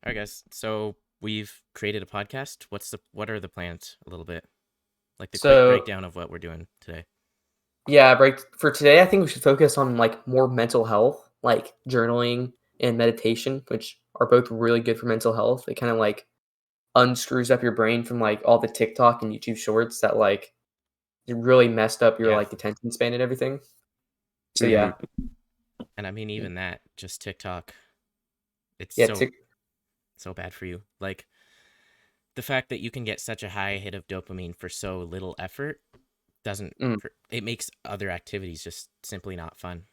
All right, guys. So we've created a podcast. What are the plans a little bit? Like the quick So breakdown of what we're doing today. yeah, break for today. I think we should focus on like more mental health, like journaling and meditation, which are both really good for mental health. It kind of like unscrews up your brain from like all the TikTok and YouTube shorts that like it really messed up your Yeah. like attention span and everything. So Mhm. yeah, And I mean even that, just TikTok, it's yeah, so bad for you. Like the fact that you can get such a high hit of dopamine for so little effort doesn't mm. it makes other activities just simply not fun.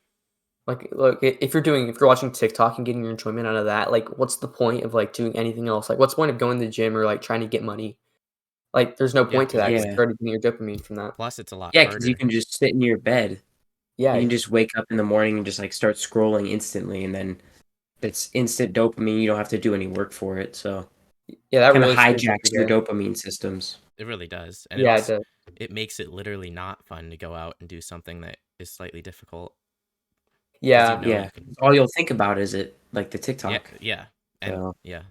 Like look, if you're watching TikTok and getting your enjoyment out of that, like what's the point of like doing anything else? Like what's the point of going to the gym or like trying to get money? Like there's no Yeah. point to that because Yeah. you're already getting your dopamine from that. Plus it's a lot Yeah, because you harder. can just sit in your bed. You Yeah, can just wake up in the morning and just like start scrolling instantly, and then it's instant dopamine. You don't have to do any work for it, so yeah, that kind of really screws up hijacks your your day. dopamine systems. It really does. And Yeah, it does. it makes it literally not fun to go out and do something that is slightly difficult because you Yeah, know you Yeah, can. all you'll think about is it, like the Yeah, TikTok. yeah. And So yeah.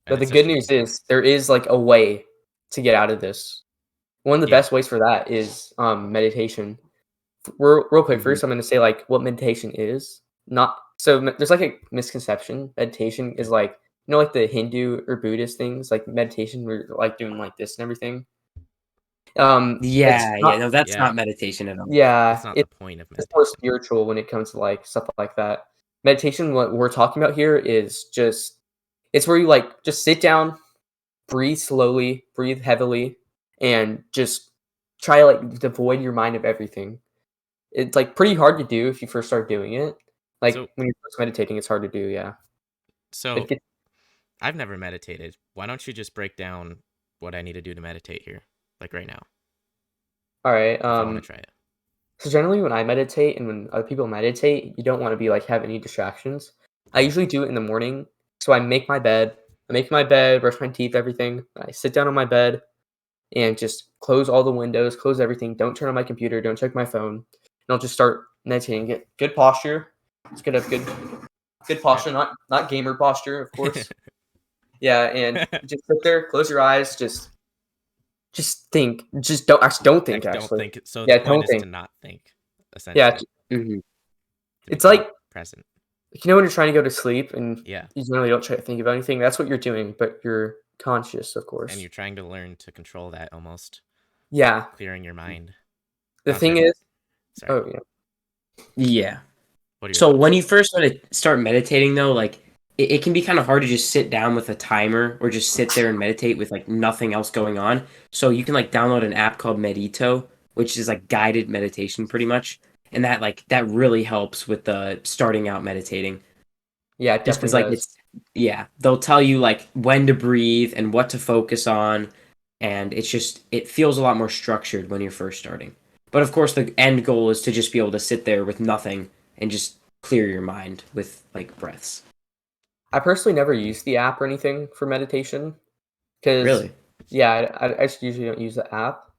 And but the it's good such news is there is like a way to get out of this. One of the yeah. best ways for that is meditation. Real quick, mhm. first I'm going to say like what meditation is. Not so there's like a misconception. Meditation is like like the Hindu or Buddhist things like meditation. We're like doing like this and everything. It's Yeah, not. no, that's Yeah. not meditation at all. That's Yeah, not the it's point of more meditation. spiritual when it comes to like stuff like that. Meditation, what we're talking about here is just it's where you like just sit down, breathe slowly, breathe heavily, and just try to like devoid your mind of everything. It's like pretty hard to do if you first start doing it. Like So when you're first meditating, it's hard to do, yeah. But so I've never meditated. Why don't you just break down what I need to do to meditate here? Like right now, all right. if I want to try it. So generally when I meditate and when other people meditate, you don't want to be like have any distractions. I Okay. usually do it in the morning. So I make my bed. I make my bed, brush my teeth, everything. I sit down on my bed and just close all the windows, close everything. Don't turn on my computer. Don't check my phone. And I'll just start meditating. Get good posture. It's good to have good Okay. posture, not gamer posture, of course. Yeah, and just sit there, close your eyes, just think. Just don't think Don't actually. think. So the Yeah, point don't is think. to not think, Yeah, essentially, Mhm. to it's become like present. when you're trying to go to sleep and Yeah. you generally don't try to think about anything. That's what you're doing, but you're conscious, of And course. you're trying to learn to control that almost, Yeah. clearing your mind. The Not to thing every. is, Sorry. oh yeah. Yeah. What are your So thoughts? when you first start meditating, though, like it can be kind of hard to just sit down with a timer or just sit there and meditate with like nothing else going on. So you can like download an app called Medito, which is like guided meditation pretty much. And that really helps with the starting out meditating. Yeah, it Just because definitely like does. they'll tell you like when to breathe and what to focus on, and it feels a lot more structured when you're first starting. But of course the end goal is to just be able to sit there with nothing and just clear your mind with like breaths. I personally never use the app or anything for meditation because, Really? yeah, I just usually don't use the app.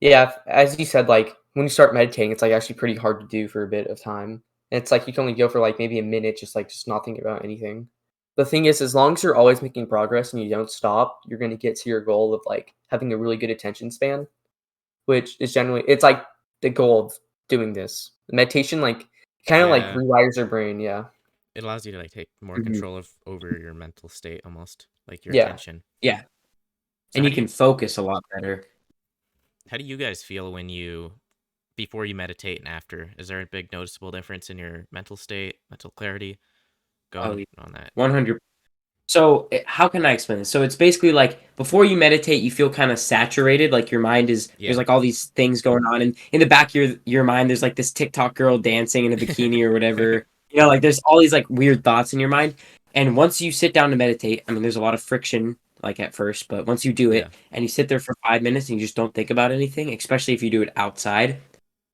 Yeah, as you said, like when you start meditating, it's like actually pretty hard to do for a bit of time. And it's like you can only go for like maybe a minute, just not thinking about anything. The thing is, as long as you're always making progress and you don't stop, you're going to get to your goal of like having a really good attention span, which is generally it's like the goal of doing this. Meditation, like kind of like Yeah. rewires your brain. Yeah, It allows you to like take more Mhm. control over your mental state, almost like your yeah. attention. Yeah. So And you can focus a lot better. how do you guys feel when you before you meditate and after? Is there a big noticeable difference in your mental state, mental clarity? Go Oh, on that. 100. So how can I explain this? So it's basically like before you meditate, you feel kind of saturated, like your mind is there's Yeah. like all these things going on, and in the back of your mind, there's like this TikTok girl dancing in a bikini or whatever. Like there's all these like weird thoughts in your mind. And once you sit down to meditate, I mean, there's a lot of friction like at first, but once you do Yeah. it and you sit there for 5 minutes and you just don't think about anything, especially if you do it outside,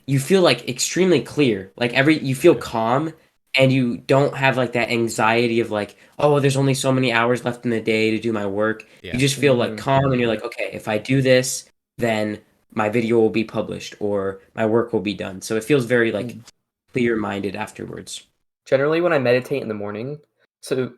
you feel like extremely clear. Like you feel Okay. calm and you don't have like that anxiety of like, oh, there's only so many hours left in the day to do my work. You Yeah. just feel like Mhm. calm and you're like, okay, if I do this, then my video will be published or my work will be done. So it feels very like Mm. clear minded afterwards. Generally, when I meditate in the morning, so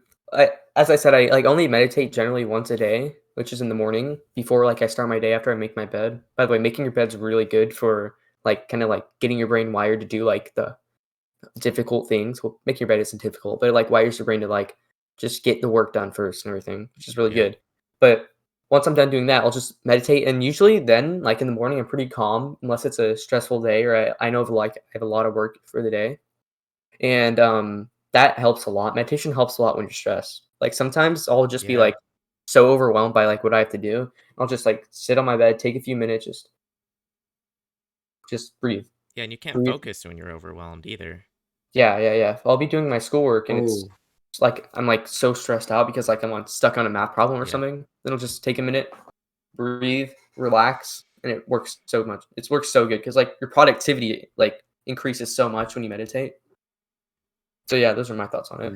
as I said, I like only meditate generally once a day, which is in the morning before like I start my day after I make my bed. By the way, making your bed's really good for like kind of like getting your brain wired to do like the difficult things. Well, making your bed isn't difficult, but it like wires your brain to like just get the work done first and everything, which is really Yeah. good. But once I'm done doing that, I'll just meditate, and usually then, like in the morning, I'm pretty calm unless it's a stressful day or I know of like I have a lot of work for the day, and that helps a lot. Meditation helps a lot when you're stressed. Like sometimes I'll just be Yeah. like so overwhelmed by like what I have to do. I'll just like sit on my bed, take a few minutes, just breathe, Yeah, and you can't breathe. focus when you're overwhelmed either. Yeah, yeah, yeah. I'll be doing my schoolwork and Oh, it's like I'm like so stressed out because like I'm on stuck on a math problem or Yeah. something. Then I'll just take a minute, breathe, relax, and it works so much. It works so good because like your productivity like increases so much when you meditate. So yeah, those are my thoughts on it.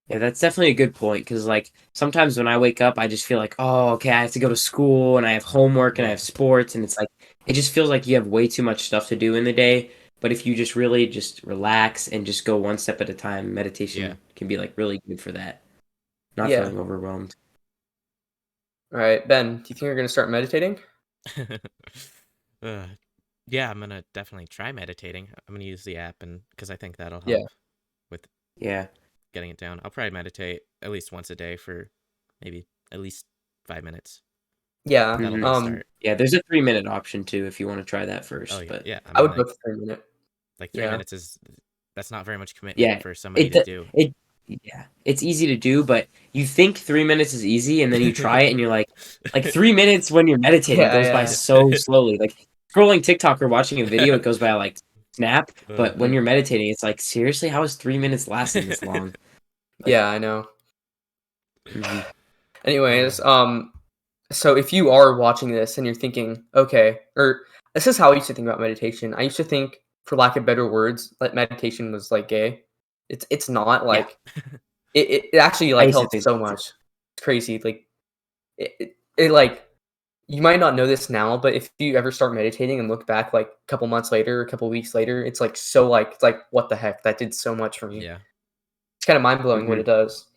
yeah, that's definitely a good point because, like, sometimes when I wake up, I just feel like, oh, okay, I have to go to school and I have homework and I Yeah. have sports, and it's like it just feels like you have way too much stuff to do in the day. But if you just really just relax and just go one step at a time, Yeah. meditation can be like really good for that, not Yeah. feeling overwhelmed. All right, Ben, do you think you're gonna start meditating? uh, yeah, I'm gonna definitely try meditating. I'm gonna use the app, and because I think that'll Yeah. help with Yeah. getting it down. I'll probably meditate at least once a day for maybe at least 5 minutes. Yeah. That'll hmm be a start. Yeah, there's a 3 minute option too if you want to try that Oh first. yeah, But yeah. I I mean, would go for 3 minute. like three Yeah. minutes is that's not very much commitment yeah, for somebody it to do. it yeah, it's easy to do, but you think 3 minutes is easy, and then you try it, and you're like 3 minutes when you're meditating Yeah, goes by yeah. so slowly. Like scrolling TikTok or watching a video, it goes by like snap. But when Mm. you're meditating, it's like seriously, how is 3 minutes lasting this long? Like, Yeah, I know. mhm. Anyways, so if you are watching this and you're thinking, okay, or this is how I used to think about meditation. I used to think, for lack of better words, that meditation was like gay. It's not Yeah, like it actually I like used to helps think so that too. much. It's crazy. Like it like you might not know this now, but if you ever start meditating and look back like a couple months later, a couple weeks later, it's like so like it's like what the heck? That did so much for me. Yeah. It's kind of mind blowing what Mhm. it does.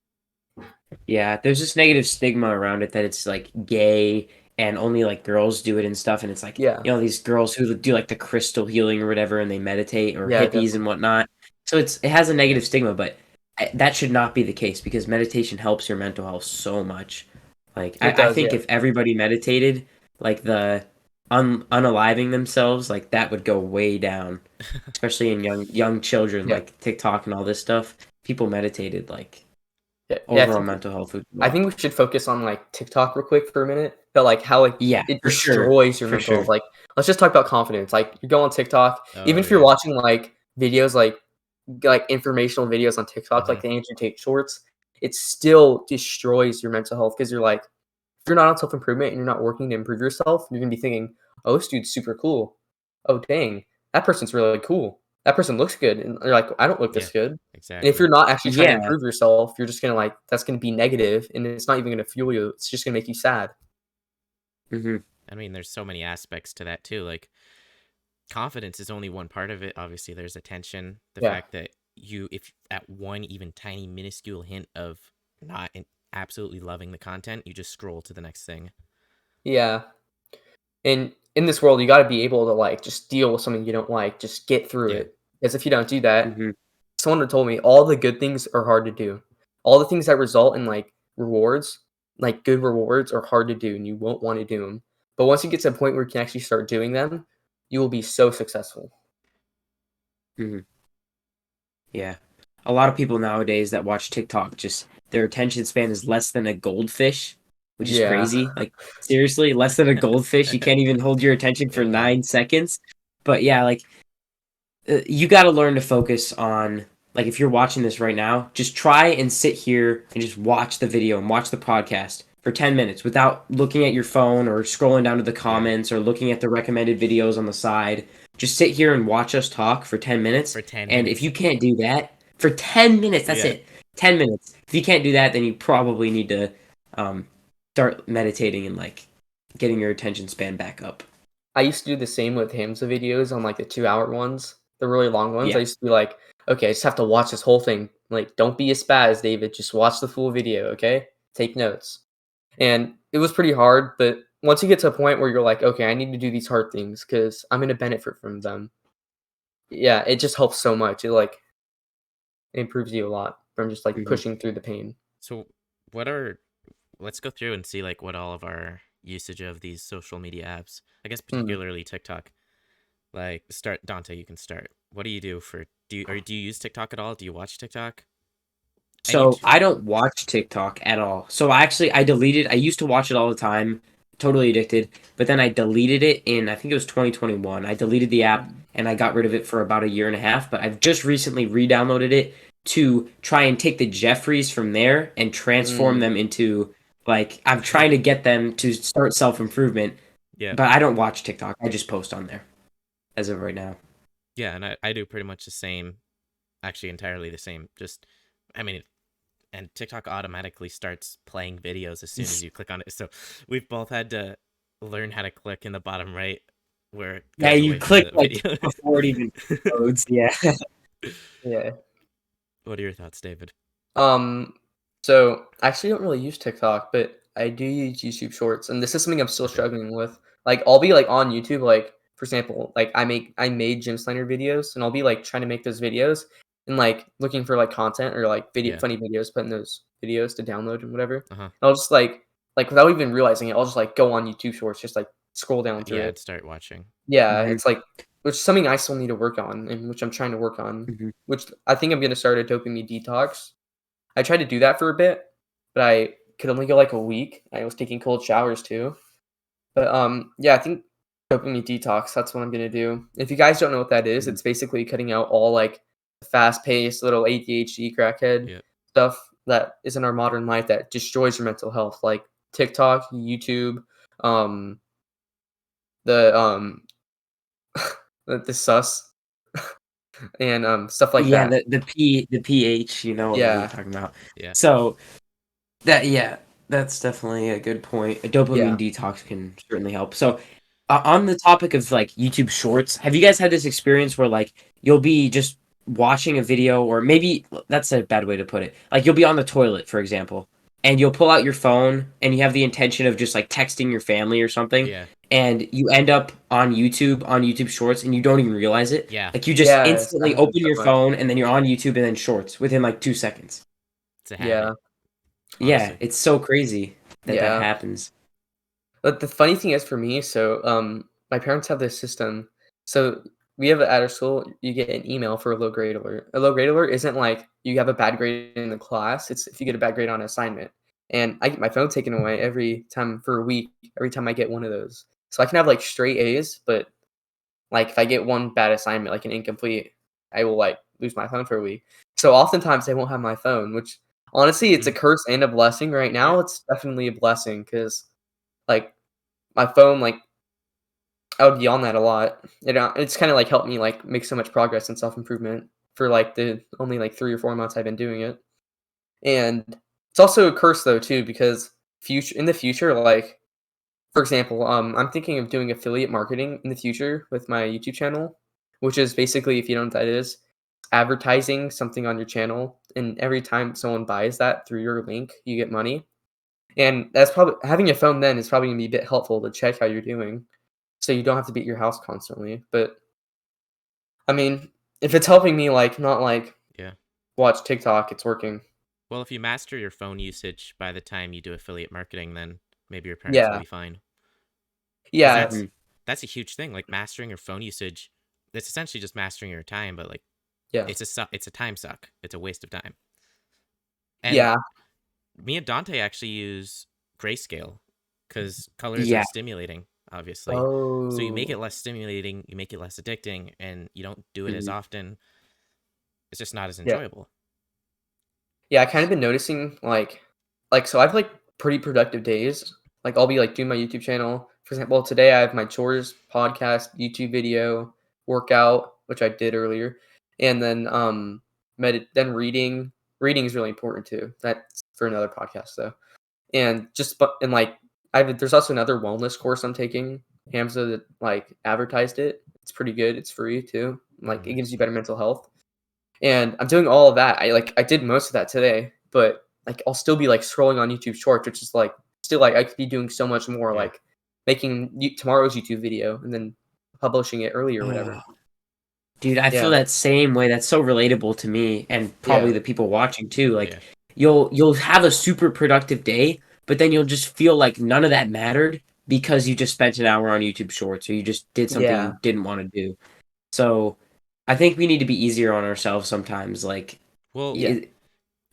Yeah, there's this negative stigma around it that it's like gay and only like girls do it and stuff. And it's like, Yeah. these girls who do like the crystal healing or whatever and they meditate or Yeah, hippies definitely. and whatnot. So it has a Yeah. negative stigma, but that should not be the case because meditation helps your mental health so much. Like, It I does, think yeah. if everybody meditated, like the unaliving themselves, like that would go way down, especially in young children, Yeah. like TikTok and all this stuff. People meditated, like Yeah. Yeah, overall mental health would go I up. think we should focus on like TikTok real quick for a minute. But like how like Yeah, it for sure. destroys your For mental sure. health. Like let's just talk about confidence. Like you go on TikTok, even Oh if you're yeah. watching like videos like informational videos on TikTok, Hmm. like the Andrew Tate shorts, it still destroys your mental health because you're like, if you're not on self improvement and you're not working to improve yourself, you're gonna be thinking, oh, this dude's super cool. Oh dang, that person's really cool. That person looks good. And you're like, I don't look Yeah. this good. And if Exactly. you're not actually trying to Yeah. improve yourself, you're just gonna like that's gonna be negative and it's not even gonna fuel you. It's just gonna make you sad. Mhm. I mean, there's so many aspects to that too. Like confidence is only one part of it. Obviously, there's attention. The Yeah. fact that if at one even tiny minuscule hint of not absolutely loving the content, you just scroll to the next thing. Yeah. And in this world, you gotta be able to like just deal with something you don't like, just get through Yeah. it. Because if you don't do that, Mhm. someone had told me all the good things are hard to do. All the things that result in like rewards, like good rewards, are hard to do, and you won't want to do them. But once you get to a point where you can actually start doing them, you will be so successful. Mhm. Yeah. A lot of people nowadays that watch TikTok just their attention span is less than a goldfish, which is Yeah, crazy. Like seriously, less than a goldfish. You can't even hold your attention for uh, 9 seconds. But yeah, like you got to learn to focus on like if you're watching this right now, just try and sit here and just watch the video and watch the podcast for 10 minutes without looking at your phone or scrolling down to the yeah. comments or looking at the recommended videos on the side. Just sit here and watch us talk for 10 minutes. For 10 And if minutes. you can't do that for 10 minutes, that's Yeah. it. 10 minutes. If you can't do that, then you probably need to um, start meditating and like getting your attention span back up. I used to do the same with Hamza videos on like the 2 hour ones. the really long ones. I Yeah. used to be like, okay, I just have to watch this whole thing. Like, don't be a spaz, David. Just watch the full video, okay? Take notes. And it was pretty hard, but once you get to a point where you're like, okay, I need to do these hard things because I'm gonna benefit from them. Yeah, it just helps so much. It improves you a lot from just like Mhm. pushing through the pain. So, what are let's go through and see like what all of our usage of these social media apps. I guess Mm. particularly TikTok. Like start Dante, you can start. What do you do for do you use TikTok at all? Do you watch TikTok? And you So I don't watch TikTok at all. So I deleted. I used to watch it all the time, totally addicted. But then I deleted it in I think it was 2021. I deleted the app Mm. and I got rid of it for about a year and a half. But I've just recently re-downloaded it to try and take the Jeffries from there and transform Mm. them into like I'm trying to get them to start self-improvement. yeah. But I don't watch TikTok. I just post on there as of right now. Yeah, and I do pretty much the same, actually entirely the same. Just I mean, and TikTok automatically starts playing videos as soon as you click on it. So we've both had to learn how to click in the bottom right where it Yeah, goes you away from click the like video. before it even loads. Yeah. Yeah. What are your thoughts, David? Um, so I actually don't really use TikTok, but I do use YouTube Shorts, and this is something I'm still Okay. struggling with. Like, I'll be like on YouTube, like for example, like I made Gym Slender videos, and I'll be like trying to make those videos and like looking for like content or like video Yeah. funny videos, putting those videos to download and whatever. Uh-huh. And I'll just like without even realizing it, I'll just like go on YouTube Shorts, just like scroll down through Yeah, it. and start watching. Yeah, Mhm, it's like which is something I still need to work on, and which I'm trying to work on. mhm. Which I think I'm gonna start a dopamine detox. I tried to do that for a bit, but I could only go like a week. I was taking cold showers too. But yeah, I think dopamine detox, that's what I'm gonna do. If you guys don't know what that is, Mhm. it's basically cutting out all like fast paced little ADHD crackhead Yeah. stuff that is in our modern life that destroys your mental health, like TikTok, YouTube, um, the the sus and stuff like Yeah, that. the pH, you know what we're Yeah, talking about. Yeah. So yeah, that's definitely a good point. A yeah, dopamine detox can certainly help. So on the topic of like YouTube Shorts, have you guys had this experience where like you'll be just watching a video, or maybe that's a bad way to put it. Like you'll be on the toilet, for example, and you'll pull out your phone and you have the intention of just like texting your family or something, Yeah. and you end up on YouTube Shorts and you don't even realize it. Yeah. Like you just yes, that instantly happens open so your much. phone and then you're on YouTube and then Shorts within like 2 seconds. It's a Yeah, habit, Yeah, honestly. it's so crazy that that yeah. happens. But the funny thing is for me, so my parents have this system. So we have at our school, you get an email for a low grade alert. A low grade alert isn't like you have a bad grade in the class. It's if you get a bad grade on an assignment. And I get my phone taken away every time for a week. Every time I get one of those, so I can have like straight A's, but like if I get one bad assignment, like an incomplete, I will like lose my phone for a week. So oftentimes I won't have my phone, which honestly it's a Mhm. curse and a blessing. Right Yeah. now, it's definitely a blessing because like my phone, like, I would be on that a lot. It's kinda, like, helped me, like, make so much progress in self-improvement for, like, the only, like, 3 or 4 months I've been doing it. And it's also a curse, though, too, because future in the future, like, for example, I'm thinking of doing affiliate marketing in the future with my YouTube channel, which is basically, if you don't know what that is, advertising something on your channel, and every time someone buys that through your link, you get money. And that's probably having a phone then is probably gonna be a bit helpful to check how you're doing. So you don't have to be at your house constantly, but, I mean, if it's helping me, like, not, like, Yeah. watch TikTok, it's working. Well, if you master your phone usage by the time you do affiliate marketing, then maybe your parents will Yeah. be fine. Because Yeah, Mhm. that's a huge thing. Like mastering your phone usage, it's essentially just mastering your time, but like yeah. it's a time suck. It's a waste of time. And Yeah. me and Dante actually use grayscale because colors are Yeah. stimulating, obviously. So you make it Oh. less stimulating, you make it less addicting, and you don't do it as Mhm. often. It's just not as Yeah. enjoyable. Yeah, I kind of been noticing, like, so I have, like, pretty productive days. Like, I'll be, like, doing my YouTube channel. For example, today I have my chores, podcast, YouTube video, workout, which I did earlier, and then, then reading. Reading is really important too. That's for another podcast, though. And just but and, like, there's also another wellness course I'm taking, Hamza like advertised it. It's pretty good. It's free too. Like it gives you better mental health. And I'm doing all of that. I did most of that today, but like I'll still be like scrolling on YouTube Shorts, which is like still like I could be doing so much more, Yeah. like making tomorrow's YouTube video and then publishing it early or whatever. Dude, I feel Yeah. that same way. That's so relatable to me and probably Yeah. the people watching too. Like Yeah. you'll have a super productive day, but then you'll just feel like none of that mattered because you just spent an hour on YouTube Shorts or you just did something Yeah. you didn't want to do. So I think we need to be easier on ourselves sometimes. Like, Well, Yeah.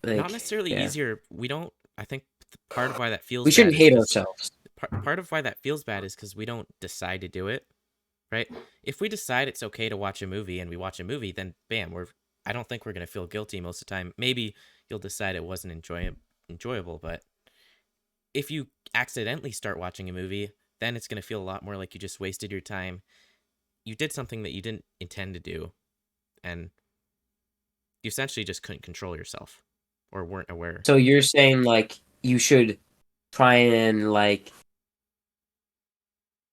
not necessarily yeah. easier. We don't. I think part of why that feels We shouldn't bad is hate because ourselves. part of why that feels bad is because we don't decide to do it, right? If we decide it's okay to watch a movie and we watch a movie, then bam, I don't think we're gonna feel guilty most of the time. Maybe you'll decide it wasn't enjoyable, but if you accidentally start watching a movie, then it's gonna feel a lot more like you just wasted your time. You did something that you didn't intend to do, and you essentially just couldn't control yourself or weren't aware. So you're saying like you should try and like,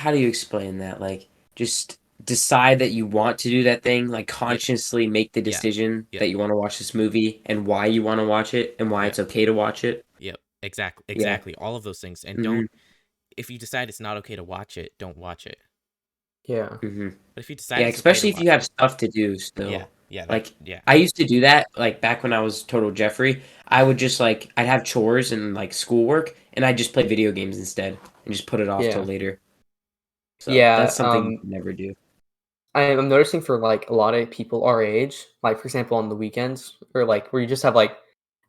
how do you explain that? Like just decide that you want to do that thing, like consciously make the Yeah. decision Yep. that you want to watch this movie and why you want to watch it and why Yep. it's okay to watch it. Yep. Exactly. All of those things. And Mhm. if you decide it's not okay to watch it, don't watch it. Yeah. Mhm. But if you decide Yeah, it's okay to especially if you watch have it, stuff to do still. yeah, Like yeah, I used to do that like back when I was total Jeffrey. I would just like I'd have chores and like schoolwork and I'd just play video games instead and just put it off till Yeah. later. So Yeah. that's something you can never do. I'm noticing for like a lot of people our age, like for example on the weekends or like where you just have like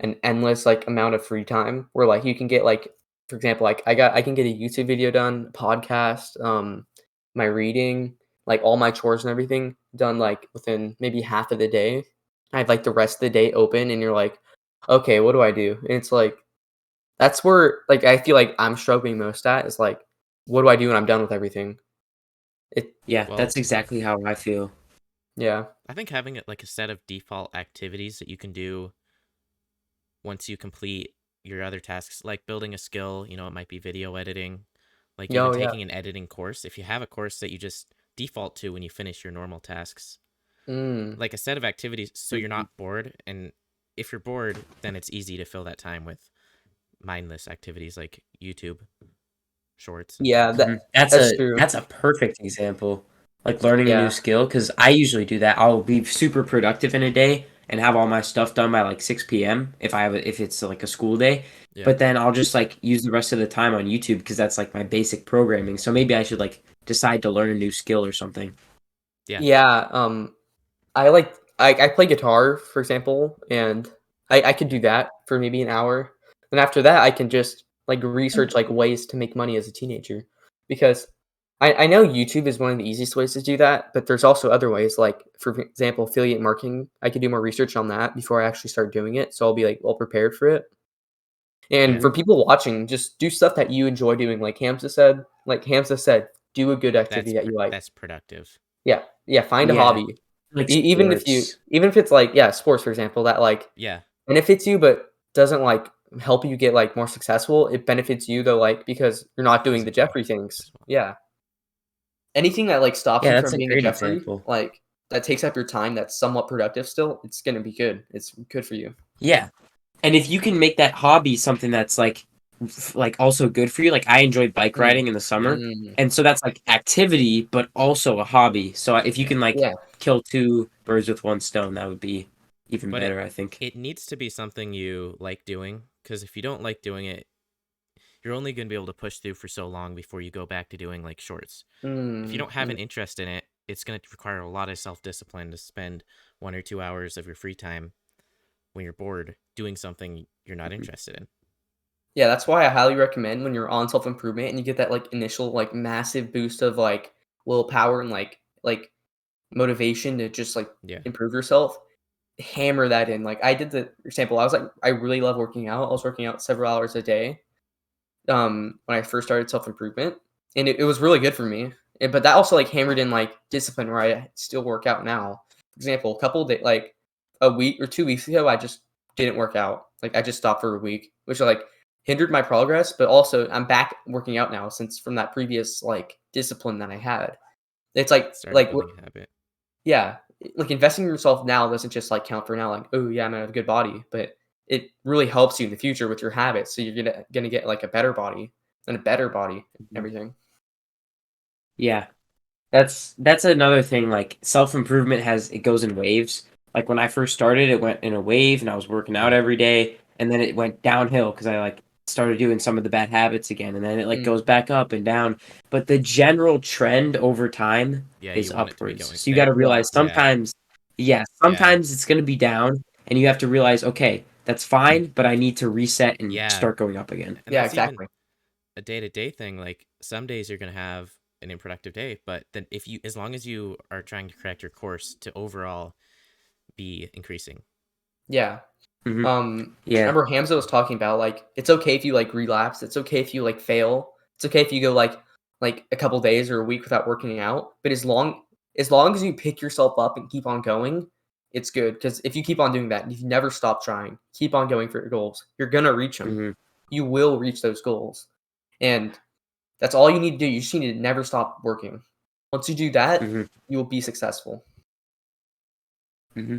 an endless like amount of free time where like you can get like for example like I can get a YouTube video done, podcast, my reading, like all my chores and everything done like within maybe half of the day. I have like the rest of the day open and you're like, okay, what do I do? And it's like that's where like I feel like I'm struggling most at is like what do I do when I'm done with everything? It Yeah, Well, that's exactly how I feel. yeah. I think having it like a set of default activities that you can do once you complete your other tasks, like building a skill, it might be video editing, like even Oh yeah. taking an editing course. If you have a course that you just default to when you finish your normal tasks, Mm. like a set of activities so you're Mhm. not bored. And if you're bored, then it's easy to fill that time with mindless activities like YouTube shorts and Yeah, things. Mhm. that's true. That's a perfect example. Like learning a new Yeah. skill, because I usually do that. I'll be super productive in a day and have all my stuff done by like 6 p.m. If it's like a school day. Yeah. But then I'll just like use the rest of the time on YouTube because that's like my basic programming. So maybe I should like decide to learn a new skill or something. Yeah. Yeah, I play guitar, for example, and I could do that for maybe an hour. And after that, I can just, like, research, like, ways to make money as a teenager. Because I know YouTube is one of the easiest ways to do that, but there's also other ways, like, for example, affiliate marketing. I could do more research on that before I actually start doing it, so I'll be, like, well prepared for it. And Mhm. for people watching, just do stuff that you enjoy doing, like Hamza said, do a good activity that you like. That's productive. Yeah, yeah, find a Yeah, hobby. like Even sports. if it's like, yeah, sports, for example, that, like, Yeah. benefits you, but doesn't, like, help you get, like, more successful, it benefits you, though, like, because you're not doing the Physically Jeffrey things. as well. Yeah. Anything that, like, stops Yeah, you that's from a being a great Jeffrey, example. like, that takes up your time that's somewhat productive still, it's gonna be good. It's good for you. Yeah. And if you can make that hobby something that's like also good for you, like I enjoy bike Mm. riding in the summer, Mm. and so that's like activity but also a hobby. So if you Yeah. can like Yeah. kill two birds with one stone, that would be even But better, I think. it needs to be something you like doing, because if you don't like doing it, you're only going to be able to push through for so long before you go back to doing like shorts. If you Mm. don't have an interest in it, it's going to require a lot of self-discipline to spend 1 or 2 hours of your free time when you're bored doing something you're not Mhm. interested in. Yeah, that's why I highly recommend when you're on self-improvement and you get that, like, initial, like, massive boost of, like, willpower and, like, motivation to just, like, Yeah. improve yourself, hammer that in. Like, I did the for example, I was like, I really love working out. I was working out several hours a day, when I first started self-improvement, and it was really good for me. But that also, like, hammered in, like, discipline where I still work out now. For example, a couple of a week or 2 weeks ago, I just didn't work out. Like, I just stopped for a week, which, like, hindered my progress, but also I'm back working out now since from that previous like discipline that I had. It's Started like building a habit. yeah, like investing in yourself now doesn't just like count for now, like, oh yeah, I'm gonna have a good body, but it really helps you in the future with your habits. So you're gonna get like a better body and a better body, everything. Yeah. That's another thing. Like self improvement it goes in waves. Like when I first started, it went in a wave, and I was working out Yeah. every day, and then it went downhill because I like started doing some of the bad habits again, and then it like Mm. goes back up and down. But the general trend over time Yeah, is you want it to be upwards. going. So you got to realize Yeah. Yeah. sometimes it's going to be down, and you have to realize, okay, that's fine, but I need to reset and Yeah. start going up again. And Yeah, that's even exactly. a day-to-day thing. Like some days you're gonna have an unproductive day, but then if you, as long as you are trying to correct your course to overall be increasing. Yeah. Hmm. Yeah. Remember Hamza was talking about like it's okay if you like relapse. It's okay if you like fail. It's okay if you go like a couple days or a week without working out. But as long as you pick yourself up and keep on going, it's good. Because if you keep on doing that, if you never stop trying, keep on going for your goals, you're gonna reach them. Hmm. You will reach those goals, and that's all you need to do. You just need to never stop working. Once you do that, Hmm. you will be successful. Hmm.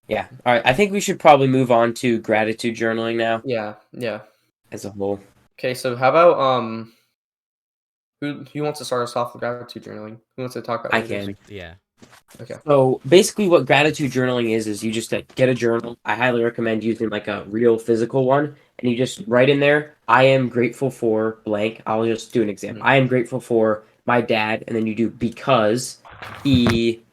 Yeah. All right. I think we should probably move on to gratitude journaling now Yeah, yeah. as a whole. Okay, so how about who wants to start us off with gratitude journaling? Who wants to talk about I what it is? can. Yeah. Okay. So basically, what gratitude journaling is you just get a journal. I highly recommend using like a real physical one, and you just write in there, I am grateful for blank. I'll just do an example. Mhm. I am grateful for my dad, and then you do because he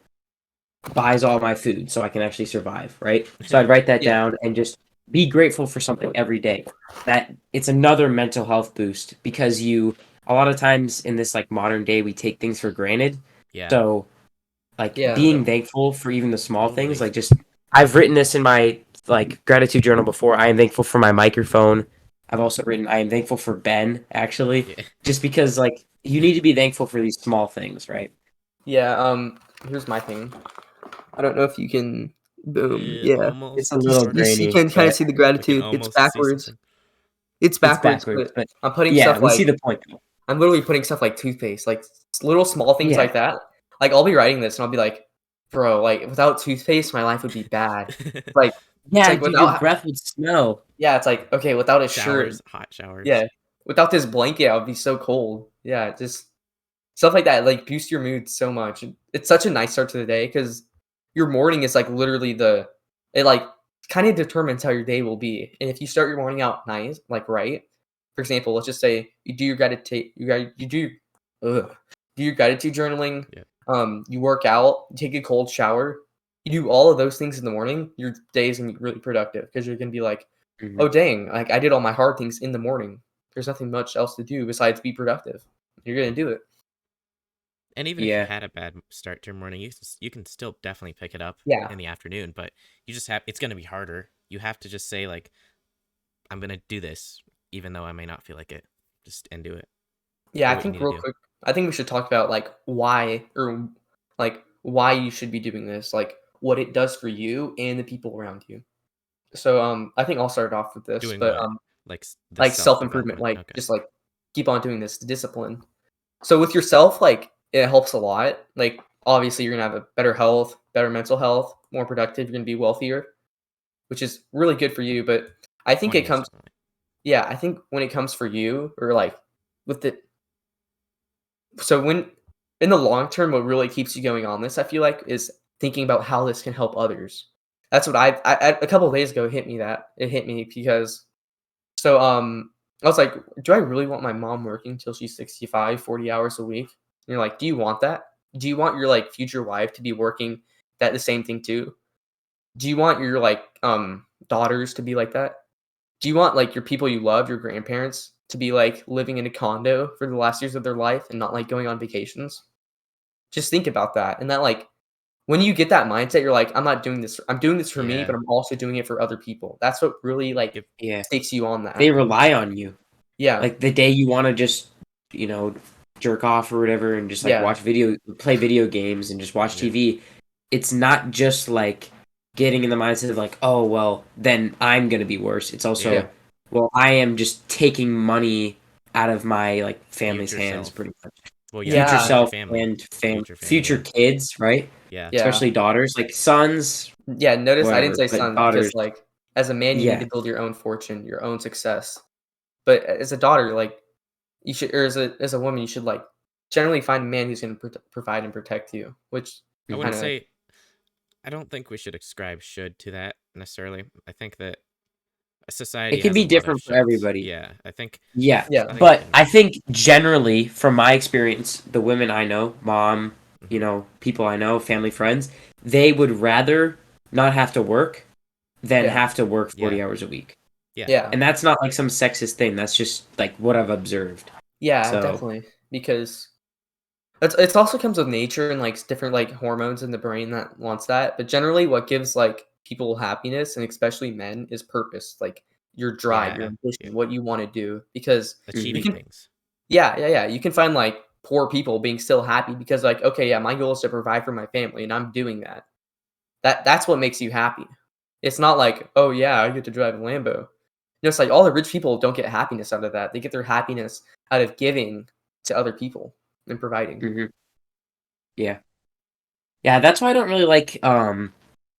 buys all my food so I can actually survive, right? So I'd write that Yeah. down and just be grateful for something every day. That it's another mental health boost because a lot of times in this like modern day we take things for granted. Yeah. So like Yeah. being thankful for even the small things, Totally. like just I've written this in my like gratitude journal before. I am thankful for my microphone. I've also written I am thankful for Ben actually, Yeah. just because like you need to be thankful for these small things, right? Yeah. Here's my thing. I don't know if you can. Boom. Yeah. It's Almost a little You grainy, can kind of but see the we can gratitude. It's almost see backwards. something. It's it's backwards, backwards. but But I'm putting yeah, stuff we see like the point. I'm literally putting stuff like toothpaste, like little small things Yeah. like that. Like I'll be writing this and I'll be like, bro, like without toothpaste, my life would be bad. Like it's Yeah, like dude, your without breath would smell. yeah, it's like okay, without a shirt, Showers, hot showers. yeah, without this blanket, I would be so cold. Yeah, just stuff like that, like boost your mood so much. It's such a nice start to the day because your morning is like literally it like kind of determines how your day will be. And if you start your morning out nice, like right, for example, let's just say you do your gratitude, do your gratitude journaling, Yeah. you work out, you take a cold shower, you do all of those things in the morning, your day is gonna be really productive because you're gonna be like, Mhm. oh dang, like I did all my hard things in the morning. There's nothing much else to do besides be productive. You're gonna do it. And even if you Yeah. had a bad start to your morning, you can still definitely pick it up Yeah. in the afternoon, but you just have, it's going to be harder. You have to just say like, I'm going to do this even though I may not feel like it. Just and do it. Yeah, Do I what you think need to real do. quick, I think we should talk about like why or like why you should be doing this, like what it does for you and the people around you. So I think I'll start off with this, Doing but what? Like the like self-improvement, self-development. like Okay. just like keep on doing this, discipline. So with yourself, like it helps a lot. Like obviously you're gonna have a better health, better mental health, more productive, you're gonna be wealthier, which is really good for you. But I think it 20 most comes definitely. yeah, I think when it comes for you or like with the so when in the long term, what really keeps you going on this, I feel like, is thinking about how this can help others. That's what I a couple of days ago it hit me because so I was like, do I really want my mom working till she's 65, 40 hours a week? And you're like, do you want that? Do you want your like future wife to be working that the same thing too? Do you want your like daughters to be like that? Do you want, like, your people you love, your grandparents, to be, like, living in a condo for the last years of their life and not, like, going on vacations? Just think about that, and that, like, when you get that mindset, you're like, I'm doing this for me, Yeah. but I'm also doing it for other people." That's what really, like, Give Yeah. stakes you on They that. rely on you. Yeah. Like the day you want to just, you know, jerk off or whatever and just like Yeah. play video games and just watch yeah. TV, it's not just like getting in the mindset of like, oh, well, then I'm going to be worse. It's Yeah. also, well, I am just taking money out of my like family's Future hands, self. pretty much. Well, Yeah. Future future self family. and Future family, future yeah. kids, right? Yeah. Yeah. Especially daughters, like sons, Yeah, notice I didn't whatever, say but son daughters. because, like, as a man, you need Yeah, to build your own fortune, your own success. But as a daughter, like, you should, or as a woman, you should like generally find a man who's going to provide and protect you. Which I Mhm. wouldn't kind of say. I don't think we should ascribe should to that necessarily. I think that it society can has a be lot of different for shoulds. everybody. Yeah, I think. Yeah, yeah, I think we but can. I think generally, from my experience, the women I know, mom, Mhm. people I know, family, friends, they would rather not have to work than yeah, have to work Yeah. 40 hours a week. Yeah. yeah, And that's not like some sexist thing. That's just like what I've observed. yeah, So, definitely because it's also comes with nature and like different like hormones in the brain that wants that. But generally, what gives like people happiness and especially men is purpose, like your drive, your Yeah. ambition, Yeah. what you want to do. Because you mhm. Achieving can things. Yeah. You can find like poor people being still happy because like, okay, yeah, my goal is to provide for my family and I'm doing that. That's what makes you happy. It's not like, oh yeah, I get to drive a Lambo. It's like all the rich people don't get happiness out of that. They get their happiness out of giving to other people and providing. Mhm. Yeah. Yeah, that's why I don't really like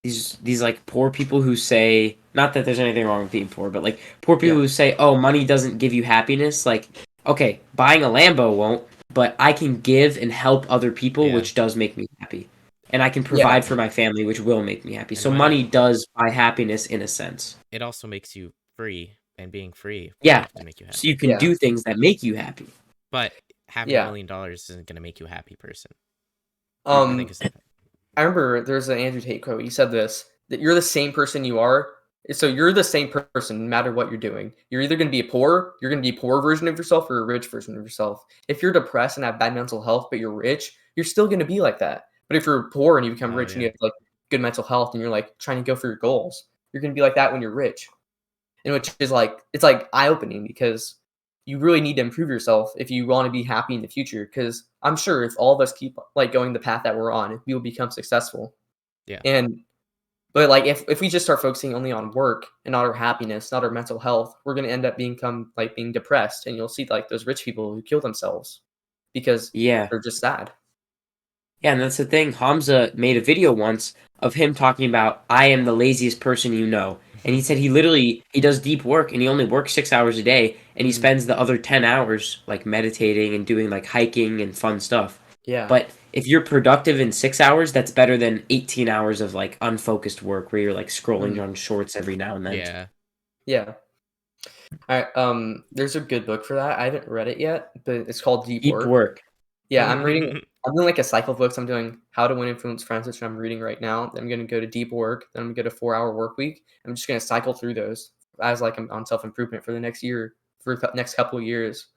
these like poor people who say, not that there's anything wrong with being poor, but like poor people Yeah. who say, "Oh, money doesn't give you happiness." Like, okay, buying a Lambo won't, but I can give and help other people, Yeah. which does make me happy. And I can Yeah. provide for my family, which will make me happy. And So money, money does buy happiness in a sense. it also makes you free, and being free will Yeah. have to make you So you happy. can Yeah. do things that make you happy. But having $1 Yeah. million isn't going to make you a happy person. I think Um it's the I remember there's an Andrew Tate quote. He said this that you're the same person you are. So you're the same person no matter what you're doing. You're either going to be you're going to be a poor version of yourself or a rich version of yourself. If you're depressed and have bad mental health, but you're rich, you're still going to be like that. But if you're poor and you become Oh rich and yeah. you have like good mental health and you're like trying to go for your goals, you're going to be like that when you're rich. And which is like, it's like eye opening because you really need to improve yourself if you want to be happy in the future. Because I'm sure if all of us keep like going the path that we're on, we will become successful. Yeah. And but like if we just start focusing only on work and not our happiness, not our mental health, we're gonna end up being depressed. And you'll see like those rich people who kill themselves because Yeah. they're just sad. Yeah, and that's the thing. Hamza made a video once of him talking about, I am the laziest person you know. And he said he does deep work and he only works 6 hours a day and he Mhm. spends the other 10 hours like meditating and doing like hiking and fun stuff. Yeah. But if you're productive in 6 hours, that's better than 18 hours of like unfocused work where you're like scrolling Mhm. on shorts every now and then. Yeah. Yeah. All right. There's a good book for that. I haven't read it yet, but it's called Deep Deep Work. work. Yeah, I'm doing like a cycle of books. I'm doing How to Win Influence Friends, which I'm reading right now. Then I'm gonna go to Deep Work. Then I'm gonna go to 4 Hour Work Week. I'm just gonna cycle through those as like I'm on self improvement for the next year, for the next couple of years,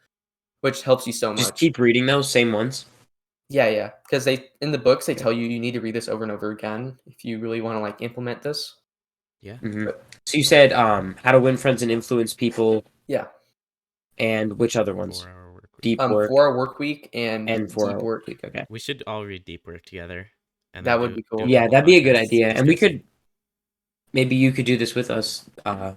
which helps you so Just much. keep reading those same ones. Yeah, because they in the books they Okay. tell you you need to read this over and over again if you really want to like implement this. Yeah. hmm But So you said How to Win Friends and Influence People yeah, and which other ones? 4 hour work week. Deep work 4 Hour Work Week and and 4 Deep hour Work. week. Okay. We should all read Deep Work together, and then That would do be do a cool. Yeah, couple that'd be a good podcasts idea. And we discussing. could maybe you could do this with us,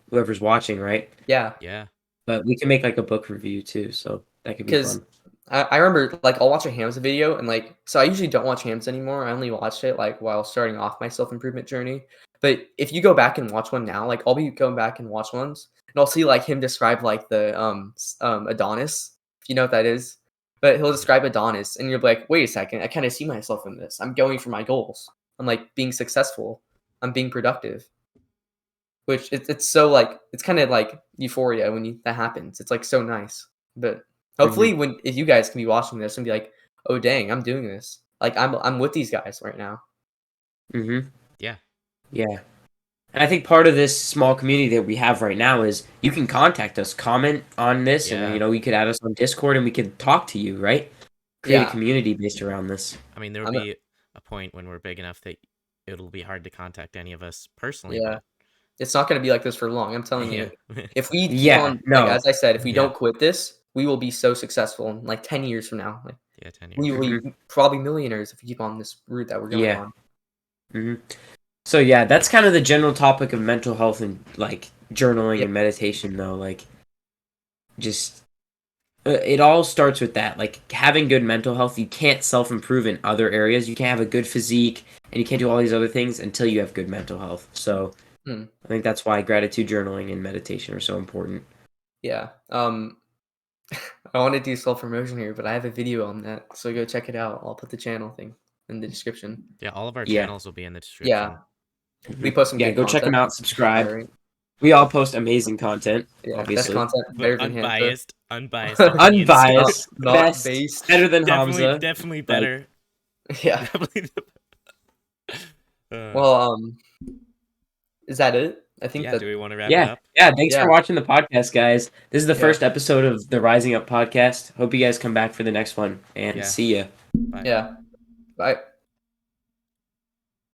whoever's watching, right? Yeah, Yeah. But we can make like a book review too, so that could be because fun. I remember like I'll watch a Hamza video and like so I usually don't watch Hamza anymore. I only watched it like while starting off my self improvement journey. But if you go back and watch one now, like I'll be going back and watch ones and I'll see like him describe like the Adonis, if you know what that is. But he'll describe Adonis and you're like, wait a second, I kind of see myself in this. I'm going for my goals. I'm like being successful. I'm being productive. Which it's so like it's kind of like euphoria when that happens. It's like so nice. But hmm hopefully when if you guys can be watching this and be like, "Oh dang, I'm doing this." Like I'm with these guys right now. hmm Yeah. Yeah. And I think part of this small community that we have right now is you can contact us, comment on this, and Yeah. you could add us on Discord and we could talk to you, right? Create a Yeah. community based around this. I mean, there will I'm a, be a point when we're big enough that it'll be hard to contact any of us personally, yeah. but It's not going to be like this for long. I'm telling yeah. you. If we keep Yeah, on like no. as I said, if we Yeah. don't quit this, we will be so successful in like 10 years from now. Like Yeah, 10 we years. will hmm be probably millionaires if we keep on this route that we're going Yeah. on. hmm So yeah, that's kind of the general topic of mental health and like journaling Yeah. and meditation though, like just it all starts with that. Like having good mental health, you can't self-improve in other areas. You can't have a good physique and you can't do all these other things until you have good mental health. So Hmm. I think that's why gratitude journaling and meditation are so important. Yeah. I want to do self-promotion here, but I have a video on that, so go check it out. I'll put the channel thing in the description. Yeah, all of our Yeah. channels will be in the description. Yeah. We post some Yeah, good go check them content. out, subscribe. All right. We all post amazing content, Yeah. Best obviously. content, But better than Hamza. unbiased opinions. Unbiased, Not best, based. better than definitely Hamza. definitely Like, better. Yeah. Definitely Well, is that it? I think yeah, that do we want to wrap it up? yeah, thanks Yeah. for watching the podcast, guys. This is the Yeah. first episode of the Rising Up podcast. Hope you guys come back for the next one and Yeah. see ya. Bye. Yeah. Bye.